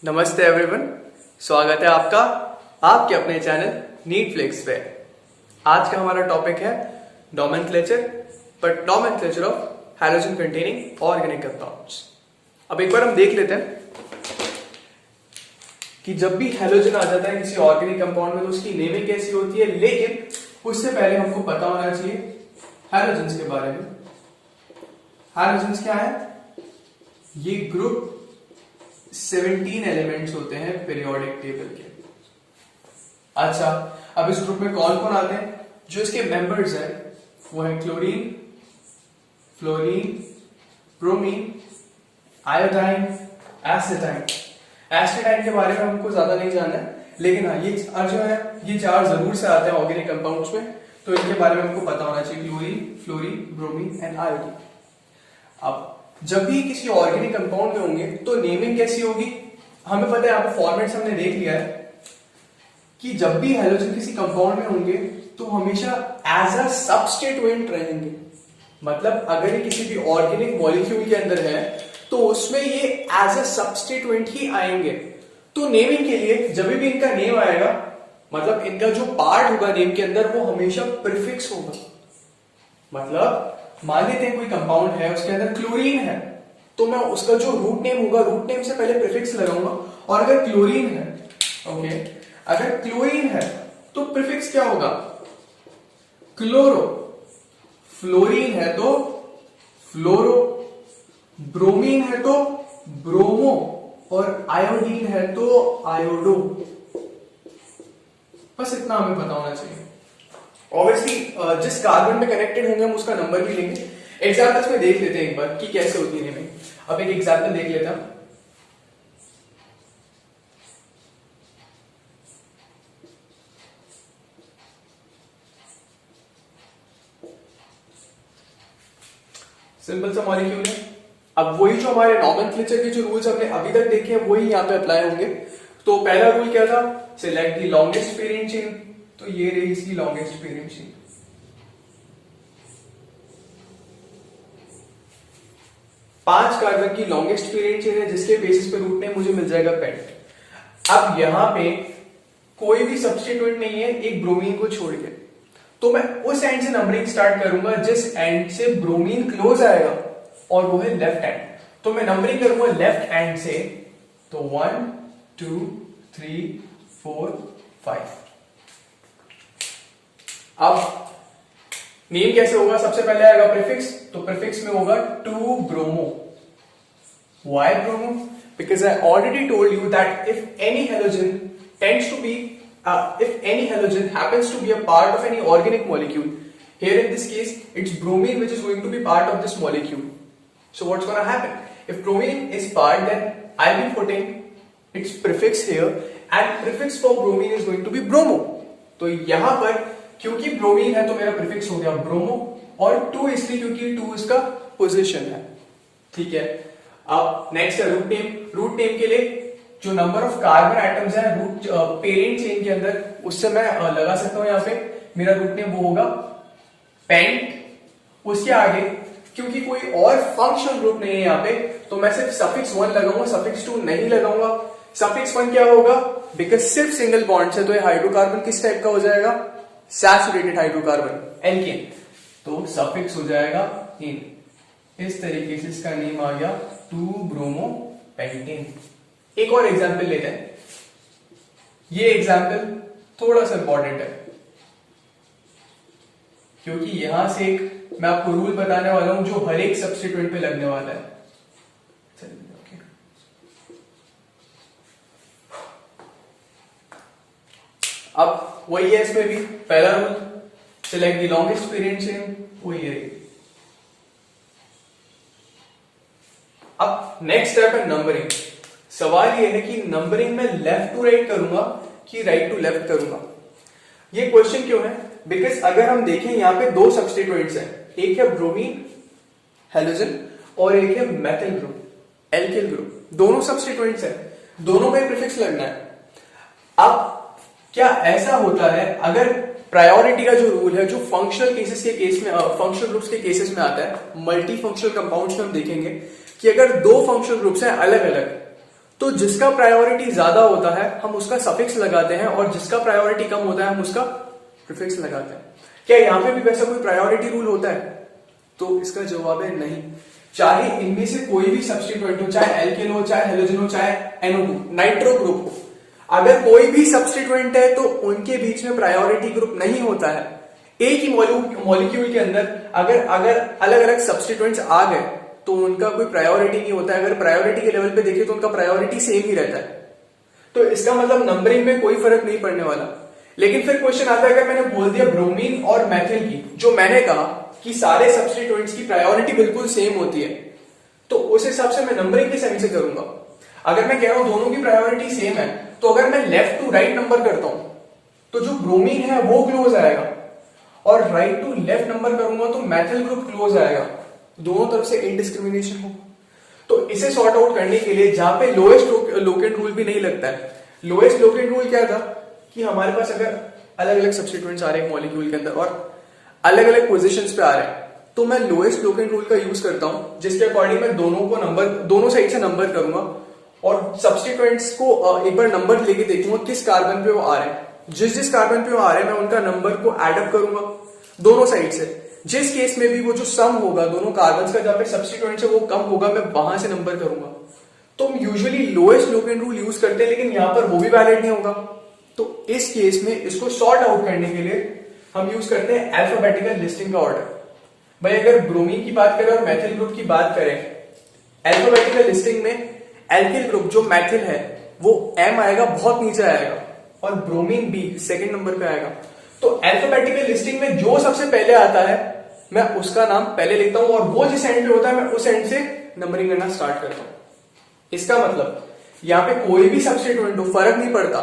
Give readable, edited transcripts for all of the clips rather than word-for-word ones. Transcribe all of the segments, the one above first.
नमस्ते एवरीवन, स्वागत है आपका आपके अपने चैनल नीट फ्लेक्स पे। आज का हमारा टॉपिक है nomenclature, but nomenclature of halogen containing organic compounds. अब एक बार हम देख लेते हैं कि जब भी हैलोजन आ जाता है किसी ऑर्गेनिक कंपाउंड में तो उसकी नेमिंग कैसी होती है, लेकिन उससे पहले हमको पता होना चाहिए हैलोजन्स के बारे में। हैलोजन्स क्या है? ये ग्रुप 17 एलिमेंट्स होते हैं पीरियोडिक टेबल के। अच्छा, अब इस ग्रुप में कौन कौन आते हैं? जो इसके मेंबर्स हैं वो है क्लोरीन, फ्लोरीन, ब्रोमीन, आयोडाइन, एसिटाइन। एसिटाइन के बारे में हमको ज्यादा नहीं जानना है, लेकिन हाँ ये जो है ये चार जरूर से आते हैं ऑर्गेनिक कंपाउंड्स में, तो इनके बारे में हमको पता होना चाहिए। Chlorine, fluorine, bromine and iodine. अब जब भी किसी ऑर्गेनिक कंपाउंड में होंगे तो नेमिंग कैसी होगी? हमें पता है, यहाँ पे फॉर्मेट्स हमने देख लिया है कि जब भी हैलोजन किसी कंपाउंड में होंगे तो हमेशा एज अ सबस्टिट्यूएंट रहेंगे। मतलब अगर ये किसी भी ऑर्गेनिक मॉलिक्यूल के अंदर है तो उसमें ये एज अ सबस्टिट्यूएंट ही आएंगे। तो नेमिंग के लिए जब भी इनका नेम आएगा, मतलब इनका जो पार्ट होगा नेम के अंदर वो हमेशा प्रीफिक्स होगा। मतलब मान लेते हैं कोई कंपाउंड है, उसके अंदर क्लोरीन है, तो मैं उसका जो रूट नेम होगा, रूट नेम से पहले प्रीफिक्स लगाऊंगा। और अगर क्लोरीन है, ओके, अगर क्लोरीन है तो प्रीफिक्स क्या होगा? क्लोरो। फ्लोरीन है तो फ्लोरो, ब्रोमीन है तो ब्रोमो, और आयोडीन है तो आयोडो। बस इतना हमें पता होना चाहिए। ऑब्वियसली जिस कार्बन में कनेक्टेड होंगे हम उसका नंबर भी लेंगे। एग्जाम्पल्स में देख लेते हैं एक बार कि कैसे होती है नेमिंग। अब एक एग्जाम्पल देख लेते हैं। सिंपल सा मॉलिक्यूल है। अब वही जो हमारे नोमेनक्लेचर के जो रूल्स हमने अभी तक देखे हैं वही यहाँ पे अप्लाई होंगे। तो पहला रूल क्या था? Select the longest parent chain. तो ये रही इसकी लॉन्गेस्ट पेरेंट चेन। पांच कार्बन की लॉन्गेस्ट पेरेंट चेन है जिसके बेसिस पे रूट नेम मुझे मिल जाएगा पेंट। अब यहां पे कोई भी सब्स्टिट्यूएंट नहीं है एक ब्रोमीन को छोड़ के, तो मैं उस एंड से नंबरिंग स्टार्ट करूंगा जिस एंड से ब्रोमीन क्लोज आएगा, और वो है लेफ्ट एंड। तो मैं नंबरिंग करूंगा लेफ्ट एंड से, तो 1 2 3 4 5। अब नेम कैसे होगा? सबसे पहले आएगा प्रीफिक्स, तो प्रीफिक्स में होगा 2 bromo. Why bromo? Because I already told you that if any halogen tends to be if any halogen happens to be a part of any organic molecule, here in this case it's bromine which is going to be part of this molecule. So what's going to happen? If bromine is part, then I'll be putting its prefix here, and prefix for bromine is going to be bromo. तो यहां पर क्योंकि bromine है तो मेरा prefix हो गया bromo, और 2 इसलिए क्योंकि 2 इसका पोजीशन है। ठीक है। अब नेक्स्ट है रूट नेम। रूट नेम के लिए जो नंबर ऑफ कार्बन एटम्स है रूट पेरेंट चेन के अंदर, उससे मैं लगा सकता हूं। यहां पे मेरा रूट नेम वो होगा पेंट। उसके आगे क्योंकि कोई और फंक्शनल ग्रुप नहीं है यहां पे, तो मैं सिर्फ सफिक्स 1 लगाऊंगा, सफिक्स 2 नहीं लगाऊंगा। सफिक्स 1 क्या होगा? बिकॉज सिर्फ सिंगल बॉन्ड है तो ये हाइड्रोकार्बन किस टाइप का हो जाएगा? Saturated hydrocarbon, alkane. तो सफिक्स हो जाएगा इन। इस तरीके से इसका नेम आ गया 2 ब्रोमो पेंटेन। एक और एग्जांपल लेते हैं। ये एग्जांपल थोड़ा सा इंपॉर्टेंट है क्योंकि यहां से एक मैं आपको रूल बताने वाला हूं जो हर एक सब्स्टिट्यूएंट पे लगने वाला है। चलिए, अब वही है इसमें भी। पहला rule select the longest parent chain, वही है। अब नेक्स्ट स्टेप है नंबरिंग। सवाल ये है कि नंबरिंग में लेफ्ट टू राइट करूंगा कि राइट टू लेफ्ट करूंगा। ये क्वेश्चन क्यों है? बिकॉज अगर हम देखें यहां पे 2 सब्स्टिट्यूएंट्स हैं, एक है ब्रोमीन हैलोजन और एक है मेथिल ग्रुप, एल्किल ग्रुप। दोनों सब्स्टिट्यूएंट्स हैं, दोनों में प्रीफिक्स लगना है। अब क्या ऐसा होता है, अगर प्रायोरिटी का जो रूल है जो फंक्शनल केसेस के केस में, फंक्शनल ग्रुप्स के केसेस में आता है, मल्टी फंक्शनल कंपाउंड्स में हम देखेंगे कि अगर 2 फंक्शनल ग्रुप्स हैं अलग अलग, तो जिसका प्रायोरिटी ज्यादा होता है हम उसका सफिक्स लगाते हैं और जिसका प्रायोरिटी कम होता है हम उसका प्रीफिक्स लगाते हैं। क्या यहाँ पे भी वैसा कोई प्रायोरिटी रूल होता है? तो इसका जवाब है नहीं। चाहे इनमें से कोई भी सब्स्टिट्यूएंट हो, चाहे एल्केन हो, चाहे हेलोजन हो, चाहे NO2 नाइट्रो ग्रुप हो, अगर कोई भी सब्स्टिट्यूएंट है तो उनके बीच में प्रायोरिटी ग्रुप नहीं होता है। एक ही मॉलिक्यूल के अंदर अगर अलग अलग सब्स्टिट्यूएंट्स आ गए तो उनका कोई प्रायोरिटी नहीं होता है। अगर प्रायोरिटी के लेवल पे देखें तो उनका प्रायोरिटी सेम ही रहता है। तो इसका मतलब नंबरिंग में कोई फर्क नहीं पड़ने वाला। लेकिन फिर क्वेश्चन आता है, अगर मैंने बोल दिया ब्रोमीन और मैथिल की, जो मैंने कहा कि सारे सब्स्टिट्यूएंट्स की प्रायोरिटी बिल्कुल सेम होती है, तो उस हिसाब से मैं नंबरिंग किस सेंस से करूंगा? अगर मैं कह रहा हूं दोनों की प्रायोरिटी सेम है, तो अगर मैं लेफ्ट टू राइट नंबर करता हूं तो जो ब्रोमीन है वो क्लोज आएगा, और राइट टू लेफ्ट नंबर करूंगा तो मैथिल ग्रुप क्लोज आएगा। दोनों तरफ से इनडिस्क्रिमिनेशन हो। तो इसे सॉर्ट आउट करने के लिए जहां पे लोएस्ट लोकेंट रूल भी नहीं लगता है, लोएस्ट लोकेंट रूल क्या था कि हमारे पास अगर अलग अलग सब्स्टिट्यूएंट्स आ रहे हैं मॉलिक्यूल के अंदर और अलग अलग पोजीशंस पे आ रहे हैं, तो मैं लोएस्ट लोकेंट रूल का यूज करता हूं, जिसके अकॉर्डिंग मैं दोनों साइड से नंबर करूंगा और सब्स्टिट्यूएंट्स को एक बार नंबर लेके देखूंगा किस कार्बन पे वो आ रहे हैं। जिस कार्बन पे वो आ रहे हैं मैं उनका नंबर को एड अप करूंगा दोनों साइड से। जिस केस में भी वो जो सम होगा दोनों कार्बन का जहां पे सब्स्टिट्यूएंट्स है वो कम होगा, मैं वहां से नंबर करूंगा। तो हम usually lowest locant rule use करते हैं, लेकिन यहां पर वो भी वैलिड नहीं होगा। तो इस केस में इसको सॉर्ट आउट करने के लिए हम यूज करते हैं अल्फाबेटिकल लिस्टिंग का ऑर्डर। भाई अगर ब्रोमीन की बात करें और मैथिल ग्रुप की बात करें, अल्फाबेटिकल लिस्टिंग में एल्किल ग्रुप जो मैथिल है वो M आएगा, बहुत नीचे आएगा, और ब्रोमीन B सेकंड नंबर पे आएगा। तो अल्फाबेटिकल लिस्टिंग में जो सबसे पहले आता है मैं उसका नाम पहले लिखता हूं, और वो जिस एंड पे होता है मैं उस एंड से नंबरिंग करना स्टार्ट करता हूं। इसका मतलब यहां पे कोई भी सब्स्टिट्यूएंट हो, फर्क नहीं पड़ता।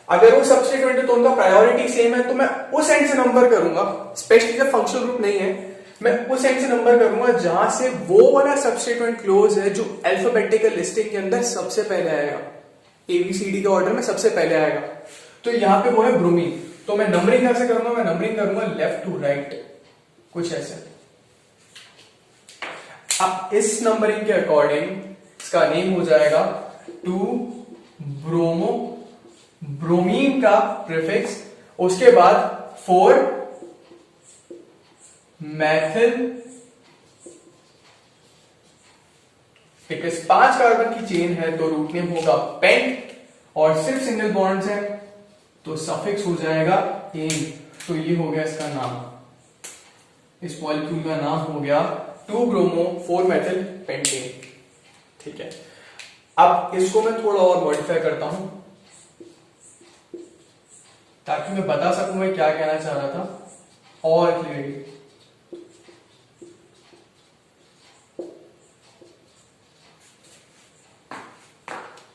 अगर वो सब्स्टिट्यूएंट है तो उनका प्रायोरिटी सेम है, तो मैं उस एंड से नंबर करूंगा। स्पेशली जब फंक्शनल ग्रुप नहीं है, मैं उस एंड से नंबर करूंगा जहां से वो वाला सब्स्टिट्यूएंट क्लोज है जो अल्फाबेटिकल लिस्टिंग के अंदर सबसे पहले आएगा, ABCD के ऑर्डर में सबसे पहले आएगा। तो यहां पे वो है ब्रोमीन। तो मैं नंबरिंग कैसे करूंगा? मैं नंबरिंग करूंगा लेफ्ट टू राइट, कुछ ऐसे। अब इस नंबरिंग के अकॉर्डिंग इसका नेम हो जाएगा 2 ब्रोमो, ब्रोमीन का प्रीफिक्स, उसके बाद 4 मैथिल, बिकॉज 5 कार्बन की चेन है तो रूट नेम होगा पेंट, और सिर्फ सिंगल बॉन्ड्स है तो सफिक्स हो जाएगा एन। तो ये हो गया इसका नाम, इस मॉलिक्यूल का नाम हो गया 2 ब्रोमो 4 मेथिल पेंटेन। ठीक है, अब इसको मैं थोड़ा और मॉडिफाई करता हूं ताकि मैं बता सकूं मैं क्या कहना चाह रहा था और क्लियरली।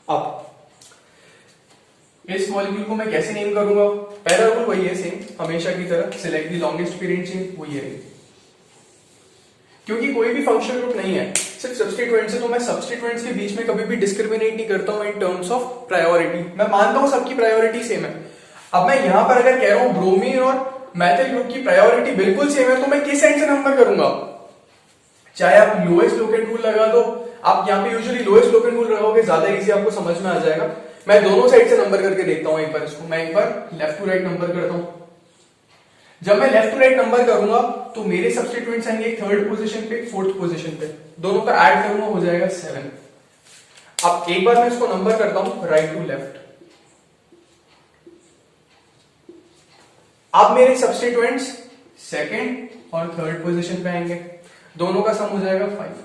अब इस मॉलिक्यूल को मैं कैसे नेम करूंगा? पहला रूल वही है सेम हमेशा की तरह, select the longest parent chain, वो ये रही। क्योंकि कोई भी फंक्शनल ग्रुप नहीं है, सिर्फ सब्स्टिट्यूएंट्स है, तो मैं सब्स्टिट्यूएंट्स के बीच में कभी भी डिस्क्रिमिनेट नहीं करता हूं इन टर्म्स ऑफ प्रायोरिटी। मैं मानता हूं सबकी प्रायोरिटी सेम है। अब मैं यहां पर अगर कह रहा हूं ब्रोमीन और मैथिल ग्रुप की प्रायोरिटी बिल्कुल सेम है, तो मैं किस एंड से नंबर करूंगा? चाहे आप लोएस्ट लोकेंट रूल लगा दो, आप यहाँ पे यूजुअली लोएस्ट लोकेंट रूल लगाओगे, ज्यादा इजी आपको समझ में आ जाएगा। मैं दोनों साइड से नंबर करके देखता हूं एक बार इसको। मैं एक बार लेफ्ट टू राइट नंबर करता हूं। जब मैं लेफ्ट टू राइट नंबर करूंगा तो मेरे सब्स्टिट्यूएंट्स आएंगे एक थर्ड पोजीशन पे, फोर्थ पोजीशन पे, दोनों का ऐड करूंगा हो जाएगा 7। अब एक बार मैं इसको नंबर करता हूं राइट टू लेफ्ट। अब मेरे सब्स्टिट्यूएंट्स सेकंड और थर्ड पोजीशन पे आएंगे, दोनों का सम हो जाएगा 5।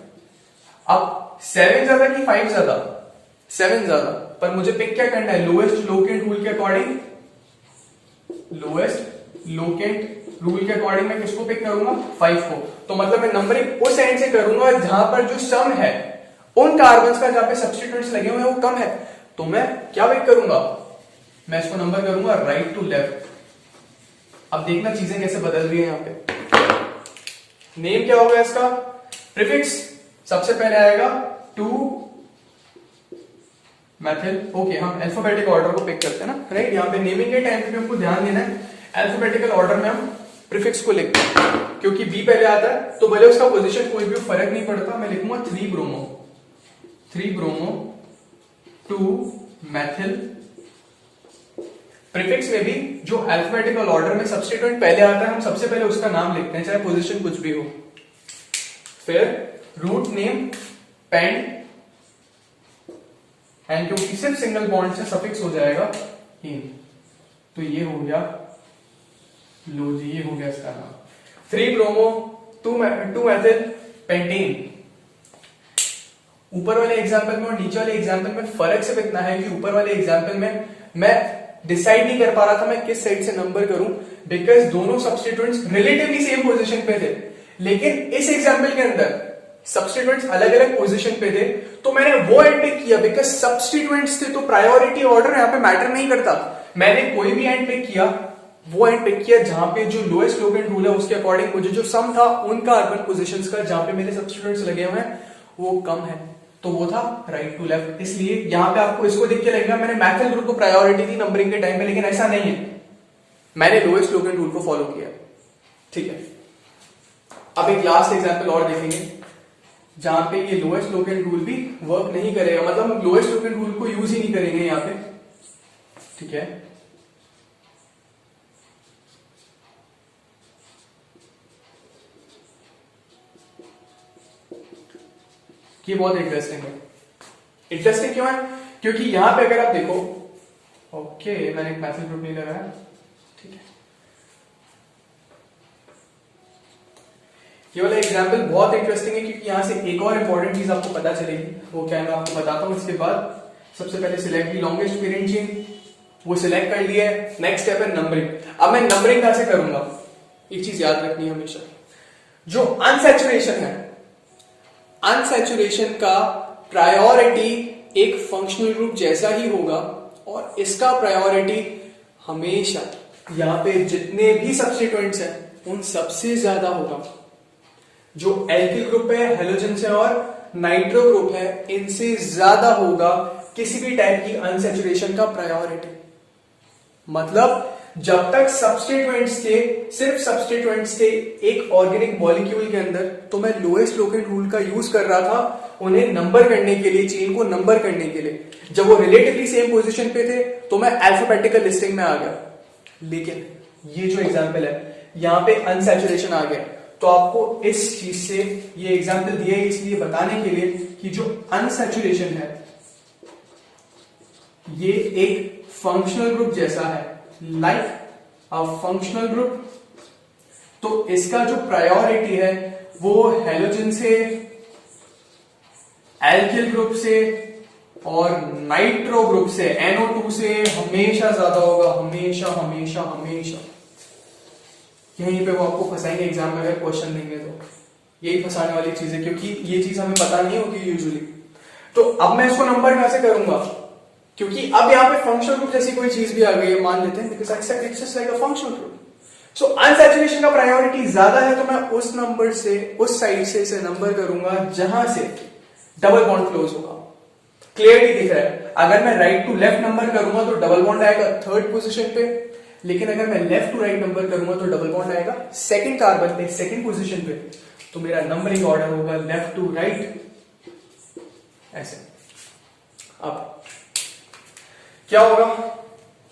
अब 7 ज्यादा कि 5 ज्यादा? 7 ज्यादा, पर मुझे पिक क्या करना है? लोएस्ट लोकेंट रूल के अकॉर्डिंग, लोएस्ट लोकेंट रूल के अकॉर्डिंग मैं किसको पिक करूंगा? 5 को। तो मतलब मैं नंबरिंग उस एंड से करूंगा जहां पर जो सम है उन कार्बन्स का जहां पे सब्स्टिट्यूएंट्स लगे हुए हैं वो कम है। तो मैं क्या पिक करूंगा? मैं इसको नंबर करूंगा राइट टू लेफ्ट। अब देखना चीजें कैसे बदल रही है यहां पे। नेम क्या होगा इसका? प्रीफिक्स सबसे पहले आएगा 2 मैथिल। ओके, हम अल्फाबेटिक ऑर्डर को पिक करते हैं ना, राइट। यहाँ पे नेमिंग के टाइम पे हमको ध्यान देना है, अल्फाबेटिकल ऑर्डर में हम प्रीफिक्स को लिखते हैं, क्योंकि बी पहले आता है तो भले उसका पोजीशन कोई भी फर्क नहीं पड़ता। मैं लिखूंगा 3 ब्रोमो, 3 ब्रोमो 2 methyl। प्रीफिक्स में भी जो अल्फाबेटिकल ऑर्डर में सब्स्टिट्यूएंट पहले आता है हम सबसे पहले उसका नाम लिखते हैं, चाहे पोजीशन कुछ भी हो। फिर रूट नेम पेंट, एंड क्योंकि सिर्फ सिंगल बॉन्ड से सफिक्स हो जाएगा इन, तो ये हो गया, लो जी ये हो गया इसका नाम 3 ब्रोमो 2 methyl पेंटीन। ऊपर वाले एग्जाम्पल में और नीचे वाले एग्जाम्पल में फर्क सिर्फ इतना है कि ऊपर वाले एग्जाम्पल में मैं डिसाइड नहीं कर पा रहा था मैं किस साइड से नंबर करूं, बिकॉज दोनों सब्स्टिट्यूएंट्स रिलेटिवली सेम पोजीशन पे थे। लेकिन इस एग्जाम्पल के अंदर सब्स्टिट्यूएंट्स अलग अलग पोजीशन पे थे, तो मैंने वो एंड पिक किया, बिकॉज सब्स्टिट्यूएंट्स थे तो प्रायोरिटी ऑर्डर यहाँ पे मैटर नहीं करता। मैंने कोई भी एंड पिक किया, वो एंड पिक किया जहां पे जो लोएस्ट लोकेंट रूल है उसके अकॉर्डिंग मुझे जो सम था उन कार्बन पोजीशंस का जहां पे मेरे सब्स्टिट्यूएंट्स लगे हुए हैं वो कम है, तो वो था राइट टू लेफ्ट। इसलिए यहां पे आपको इसको देख के लगेगा मैंने मैथल ग्रुप को प्रायोरिटी दी नंबरिंग के टाइम पे, लेकिन ऐसा नहीं है, मैंने लोएस्ट लोकेंट रूल को फॉलो किया। ठीक है, अब एक लास्ट एग्जांपल और देखेंगे जहां पे ये लोएस्ट लोकेंट रूल भी वर्क नहीं करेगा, मतलब हम लोएस्ट लोकेंट रूल को यूज ही नहीं करेंगे यहां पे। ठीक है, ये बहुत इंटरेस्टिंग है। इंटरेस्टिंग क्यों है? क्योंकि यहां पे अगर आप देखो, ओके मैंने एक मैसेज ग्रुप नहीं लगाया, ठीक है, ये वाला एग्जांपल बहुत इंटरेस्टिंग है क्योंकि यहां से एक और इंपॉर्टेंट चीज आपको पता चलेगी, वो क्या है मैं आपको बताता हूं। इसके बाद सबसे पहले select the longest parent chain, वो सिलेक्ट कर लिया है। नेक्स्ट स्टेप है नंबरिंग। अब मैं नंबरिंग कहां से करूंगा, एक चीज याद रखनी है हमेशा, जो अनसैचुरेशन है, अनसैचुरेशन का प्रायोरिटी एक फंक्शनल ग्रुप जैसा ही होगा और इसका प्रायोरिटी हमेशा यहां पे जितने भी सब्स्टिट्यूएंट्स हैं उन सबसे ज्यादा होगा। जो एल्किल ग्रुप है, हेलोजन्स है और नाइट्रो ग्रुप है, इनसे ज्यादा होगा किसी भी टाइप की अनसैचुरेशन का प्रायोरिटी। मतलब जब तक सब्स्टिट्यूएंट्स थे, सिर्फ सब्स्टिट्यूएंट्स थे एक ऑर्गेनिक मॉलिक्यूल के अंदर, तो मैं लोएस्ट लोकेंट रूल का यूज कर रहा था उन्हें नंबर करने के लिए, चेन को नंबर करने के लिए। जब वो रिलेटिवली सेम पोजीशन पे थे तो मैं अल्फाबेटिकल लिस्टिंग में आ गया। लेकिन ये जो एग्जांपल है यहां पे अनसैचुरेशन आ गया, तो आपको इस चीज से ये एग्जांपल दिया है इसलिए बताने के लिए कि जो अनसैचुरेशन है ये एक फंक्शनल ग्रुप जैसा है, लाइक अ फंक्शनल ग्रुप। तो इसका जो प्रायोरिटी है वो हेलोजन से, एल्किल ग्रुप से और नाइट्रो ग्रुप से, NO2 से हमेशा ज्यादा होगा, हमेशा हमेशा हमेशा। यहीं पे वो आपको फंसाएंगे एग्जाम में अगर क्वेश्चन देंगे तो, यही फंसाने वाली चीज है क्योंकि ये चीज हमें पता नहीं होगी यूजुअली। तो अब मैं इसको नंबर कहां से करूंगा, क्योंकि अब यहाँ पे फंक्शनल ग्रुप जैसी कोई चीज भी आ गई है, मान लेते हैं, because it's just like a functional group. So unsaturation का प्रायोरिटी ज्यादा है, तो मैं उस नंबर से, उस साइड से इसे नंबर करूंगा जहां से डबल बॉन्ड क्लोज होगा। क्लियरली दिख रहा है, अगर मैं राइट टू लेफ्ट नंबर करूंगा तो डबल बॉन्ड आएगा थर्ड पोजीशन पे, लेकिन अगर मैं लेफ्ट टू राइट नंबर करूंगा तो डबल बॉन्ड आएगा सेकंड कार्बन पे, सेकंड पोजीशन पे। तो मेरा नंबरिंग ऑर्डर होगा लेफ्ट टू राइट, ऐसे। अब क्या होगा,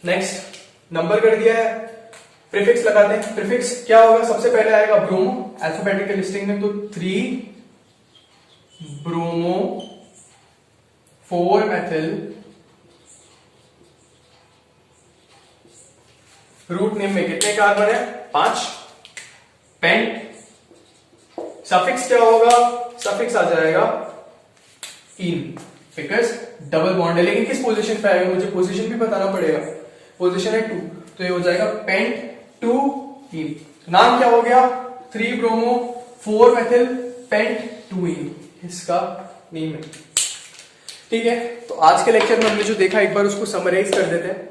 नेक्स्ट नंबर कर दिया है, प्रीफिक्स लगाते हैं। प्रीफिक्स क्या होगा, सबसे पहले आएगा ब्रोमो, अल्फाबेटिकल लिस्टिंग में, तो 3 ब्रोमो 4 मेथिल, रूट नेम में कितने कार्बन है, 5। पेंट, सफिक्स क्या होगा, सफिक्स आ जाएगा इन, बिकॉज डबल बॉन्ड है, लेकिन किस पोजीशन पे आएगा, मुझे पोजीशन भी बताना पड़ेगा। पोजीशन है 2, तो ये हो जाएगा पेंट 2 इन। नाम क्या हो गया, 3 ब्रोमो 4 मेथिल पेंट 2 इन, इसका नेम है। ठीक है, तो आज के लेक्चर में हमने जो देखा एक बार उसको समराइज कर देते हैं।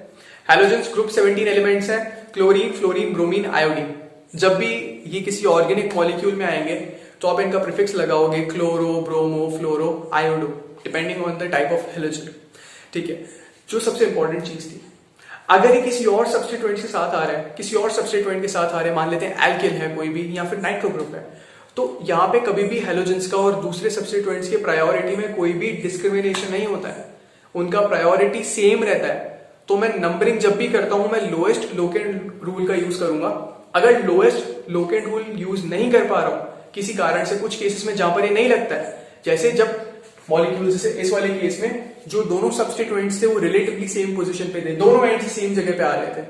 हैलोजेंस ग्रुप 17 एलिमेंट्स हैं, क्लोरीन, फ्लोरीन, ब्रोमीन, आयोडीन। जब भी ये किसी ऑर्गेनिक मॉलिक्यूल में आएंगे तो आप इनका प्रीफिक्स लगाओगे, chloro, bromo, fluoro, iodo, depending on the type of halogen. ठीक है, जो सबसे इंपॉर्टेंट चीज थी, अगर ये किसी और सब्स्टिट्यूएंट के साथ आ रहा है, किसी और सब्स्टिट्यूएंट के साथ आ रहे हैं, मान लेते हैं एल्किल है कोई भी या फिर नाइट्रो ग्रुप है, तो यहां पे कभी भी हेलोजेंस का और दूसरे सब्स्टिट्यूएंट्स की प्रायोरिटी में कोई भी डिस्क्रिमिनेशन नहीं होता है। उनका प्रायोरिटी सेम रहता है, तो मैं नंबरिंग जब भी करता हूं मैं लोएस्ट लोकेंट रूल का यूज करूंगा। अगर लोएस्ट लोकेंट रूल यूज नहीं कर पा रहा हूं किसी कारण से, कुछ केसेस में जहां पर ये नहीं लगता है, जैसे जब मॉलिक्यूल, जैसे इस वाले केस में जो दोनों सब्स्टिट्यूएंट्स थे वो रिलेटिवली सेम पोजीशन पे थे, दोनों एंड से सेम जगह पे आ रहे थे,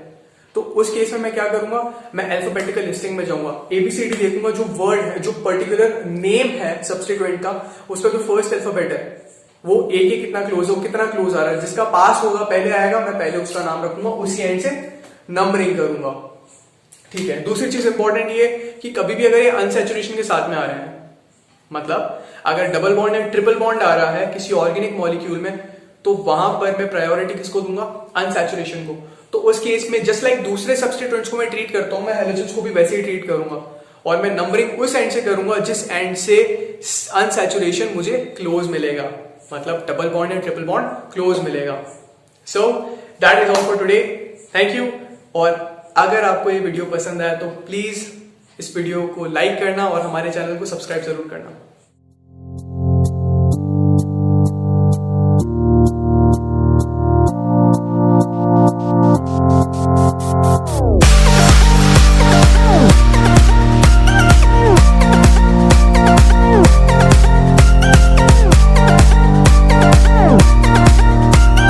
तो उस केस में मैं क्या करूंगा, मैं अल्फाबेटिकल लिस्टिंग में जाऊंगा, एबीसीडी देखूंगा, जो वर्ड है, जो पर्टिकुलर नेम है सब्स्टिट्यूएंट का, उसका जो फर्स्ट अल्फाबेट है वो ए के कितना क्लोज हो, कितना क्लोज आ रहा है, जिसका पास होगा पहले आएगा, मैं पहले उसका नाम रखूंगा, उसी एंड से नंबरिंग करूंगा। ठीक है। दूसरी चीज इंपॉर्टेंट ये कि कभी भी अगर ये अनसैचुरेशन के साथ में आ रहे हैं, मतलब अगर डबल बॉन्ड या ट्रिपल बॉन्ड आ रहा है किसी ऑर्गेनिक मॉलिक्यूल में, तो वहां पर मैं प्रायोरिटी किसको दूंगा, अनसैचुरेशन को। तो उस केस में जस्ट लाइक दूसरे सब्स्टिट्यूएंट्स को मैं ट्रीट करता हूं, मैं हैलोजेंस को भी वैसे ही ट्रीट करूंगा, और मैं नंबरिंग उस एंड से करूंगा जिस एंड से अनसैचुरेशन मुझे क्लोज मिलेगा, मतलब डबल बॉन्ड या ट्रिपल बॉन्ड क्लोज मिलेगा। So that is all for today, thank you. और अगर आपको ये वीडियो पसंद आया तो प्लीज इस वीडियो को लाइक करना और हमारे चैनल को सब्सक्राइब जरूर करना।